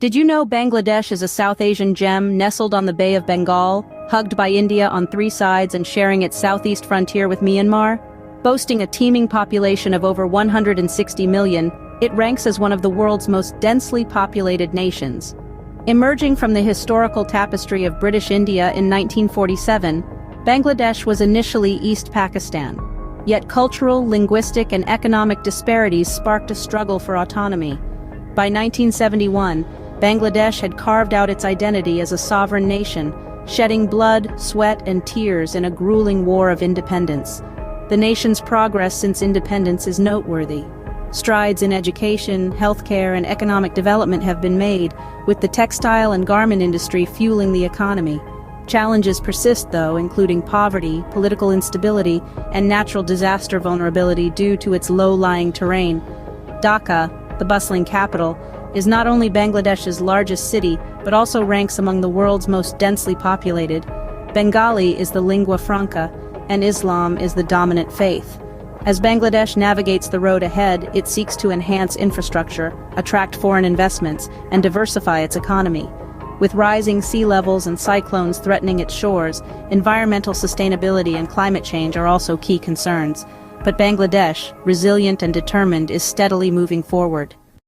Did you know Bangladesh is a South Asian gem nestled on the Bay of Bengal, hugged by India on three sides and sharing its southeast frontier with Myanmar? Boasting a teeming population of over 160 million, it ranks as one of the world's most densely populated nations. Emerging from the historical tapestry of British India in 1947, Bangladesh was initially East Pakistan. Yet cultural, linguistic, and economic disparities sparked a struggle for autonomy. By 1971, Bangladesh had carved out its identity as a sovereign nation, shedding blood, sweat, and tears in a grueling war of independence. The nation's progress since independence is noteworthy. Strides in education, healthcare, and economic development have been made, with the textile and garment industry fueling the economy. Challenges persist, though, including poverty, political instability, and natural disaster vulnerability due to its low-lying terrain. Dhaka, the bustling capital, is not only Bangladesh's largest city, but also ranks among the world's most densely populated. Bengali is the lingua franca, and Islam is the dominant faith. As Bangladesh navigates the road ahead, it seeks to enhance infrastructure, attract foreign investments, and diversify its economy. With rising sea levels and cyclones threatening its shores, environmental sustainability and climate change are also key concerns. But Bangladesh, resilient and determined, is steadily moving forward.